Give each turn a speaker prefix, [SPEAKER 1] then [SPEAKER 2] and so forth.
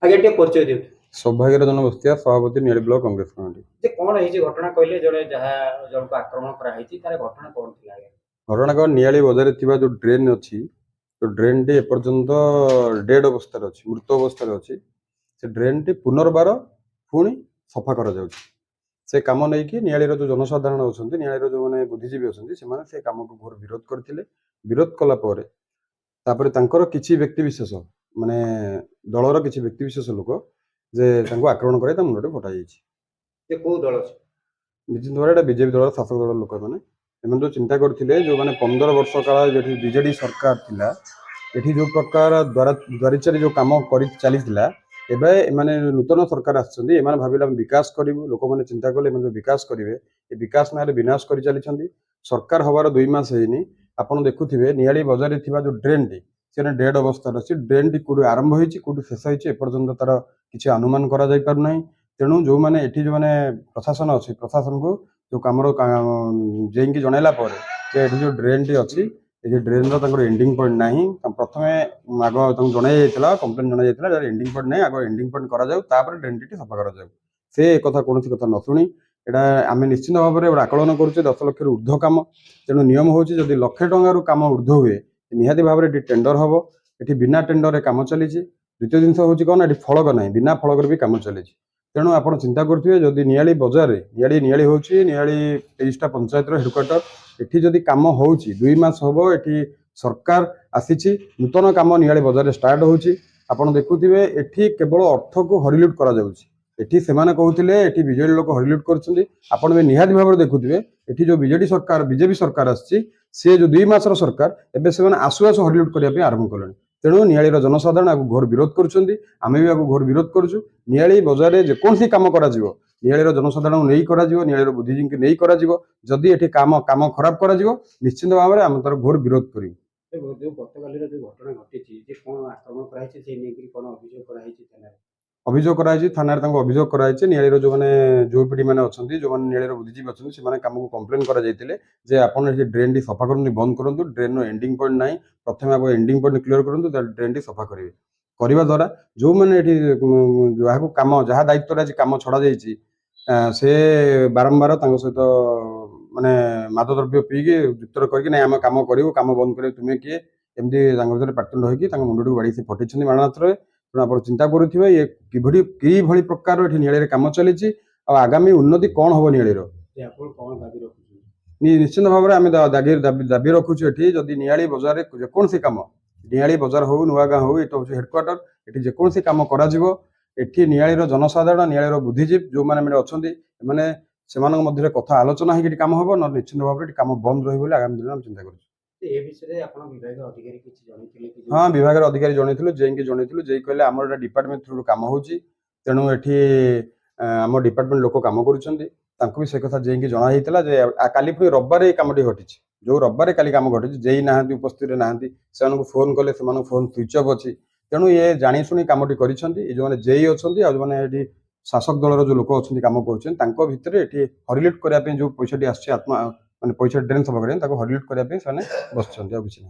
[SPEAKER 1] आगे टे परिचय दियो
[SPEAKER 2] सौभाग्य रंजन बस्तिया सभापति नियाली ब्लॉक कांग्रेस कमिटी।
[SPEAKER 1] जे कोन हे जे घटना कहले जड़े जहा जण को आक्रमण करा हेची तारे घटना कोन थिला आगे
[SPEAKER 2] घटना का नियाली बजार थिबा जो ड्रेन अछि तो ड्रेन टी एपर्यंत डेड अवस्था अछि मृत अवस्था अछि से ड्रेन टी पुनर्बार पुणी सफा करा जाउछि से काम नै कि नियाली रो जो जनसाधारण अछंती नियाली रो जो माने बुद्धिजीवी अछंती से माने से काम को घोर विरोध करथिले विरोध कला परे तापर तांकर किछि व्यक्ति विशेष माने दलर किछि व्यक्ति विशेष लोक जे तांको आक्रमण करे ता मुंडे फटा जाइछि
[SPEAKER 1] जे को दल छै
[SPEAKER 2] निश्चित भाव एटा बीजेपी दल शासक दल लोक मैंने एम जो चिंता करते जो मैंने 15 वर्ष काल जो बीजेडी सरकार थिला एठी जो प्रकार द्वारिचारी जो काम कर चली एमाने नूतन सरकार आसछन्ती एमाने भाबिले हम विकास करिवु लोक माने चिंता कले जो विकास करिवे ए विकास नारे विनाश करि चली सरकार हबार 2 मास हेनी आपण देखुथिबे नियाली बजार थिबा जो ड्रेन टी से डेड अवस्था अछि ड्रेन टी कोडी आरंभ होईछि कोडी शेष होईछि एपर्यंत तार किछि अनुमान करा जाय पार नै तेणु जो मैंने एठी जो मैंने प्रशासन अच्छी प्रशासन को जो कम जेकी जनइला जो ड्रेन टी अच्छी ये ड्रेन एंडिंग पॉइंट ना प्रथम आग जन कंप्लेन जन एंडिंग पॉइंट ना आग एंडिंग पॉइंट कर ड्रेन टी सफा कर से कथा कौन कथा न शुणी एटा आम निश्चित भाव में आकलन करुचे 10 लाख ऊर्ध्व कम तेणु नियम हूँ जदि लक्षे टंकार कम ऊर्ध्व हुए निहाती भाव में टेंडर हम ये बिना टेंडर कम चली द्वितीय जिनस हूँ कौन ये फलक ना बिना फलक भी कम चली तेणु आप चिंता करुवे जदि नियाली बजार नियाली हूँ नियाली 23टा पंचायत हेडक्वार्टर एठी जदि काम हो 2 मास हम एठी सरकार आसी नूतन काम नियाली बजार स्टार्ट होची आपण देखुथिबे एठी केवल अर्थ को हरिलुट करा जाउची एठी सेमाने कहउथिले एठी बीजेडी लोक हरिलुट करछन्ती आपण बे निहाती भाबरे देखुथिबे एठी जो बीजेडी सरकार बीजेपी सरकार आसी से जो 2 मासर सरकार एबे सेमाने आसु आसु हरिलुट करिया पे आरंभ कलेनी तेणु नियालीर जनसाधारण आगु घोर विरोध करुछन्ती आमे भी आगु घोर विरोध करूछु नियाली बजार रे जेकोसी काम करा जिवो नियालीर जनसाधारण नै करा जिवो नियालीर बुद्धिजीवी के नै करा जिवो जदि एठी काम खराब करा जिवो निश्चित भाव में आमे तार घोर विरोध करिवु
[SPEAKER 1] जो गतकालीर जो घटना घटिछि जे कोन आक्रमण करा हेछि से नेकी कोन अभियोग करा हेछि थाना
[SPEAKER 2] अभियोग कराई थाना अभियोग कराई नियालीर जो मैंने जो पीढ़ी मैंने अच्छा जो मैंने नियालीर बुद्धिजीवी अच्छे से कम को कम्प्लेन कर आपड़ ड्रेन टी सफा कर बंद करूँ ड्रेन एंडिंग पॉइंट ना प्रथम आप एंडिंग पॉइंट क्लीयर करूँ ड्रेन टी सफा करेंगे करने द्वारा जो मैंने जहाँ कम जहाँ दायित्व आज कम छड़ा जाइए से बारंबार सहित माने मादद्रव्य पीकी जुतर करके आम कम करूँ कम बंद कर तुम्हें किए एमती पार्टन होगी मुंड बाड़ी से फटेज मारणास्त्र तेणु आप चिंता करुवे ये कि प्रकार नियाली कम चली आगामी उन्नति कौन हम नियालीर निश्चित भाव में आम दाबी रखुचु ये जदि नियाली बजार जेकोसी कम नियाली बजार हो नुआ गाँ हो ये हूँ हेडक्वार्टर ये जेकोसी कम कर नियालीर जनसाधारण नियालीर बुद्धिजीवी जो मैंने अच्छा से कथा आलोचना होगी कम हम ना निश्चित भाव में कम बंद रही आगामी दिन चिंता कर हाँ विभाग अधिकारी जनइलु जेकी जनइलु जे कहले आम डिपार्टमेंट थ्रु काम होची तेणु एठी आम डिपार्टमेंट लोक काम करुँच भी से कथा जेकी जनाई जे काली पुणी रविवार ये कमटी घटी जो रविवार काली कम घटी जेई ना उपस्थित ना से फोन कले से फोन स्विच अफ अच्छी तेणु ये जाशुणी कमटी कर जो मैंने जेई अच्छा जो मैंने शासक दलर जो लोक अच्छा कम कर हरिलुट करने जो पैसा आत्मा माने पैसा ड्रेन सफा करें हरिलुट करने बस किसी ना।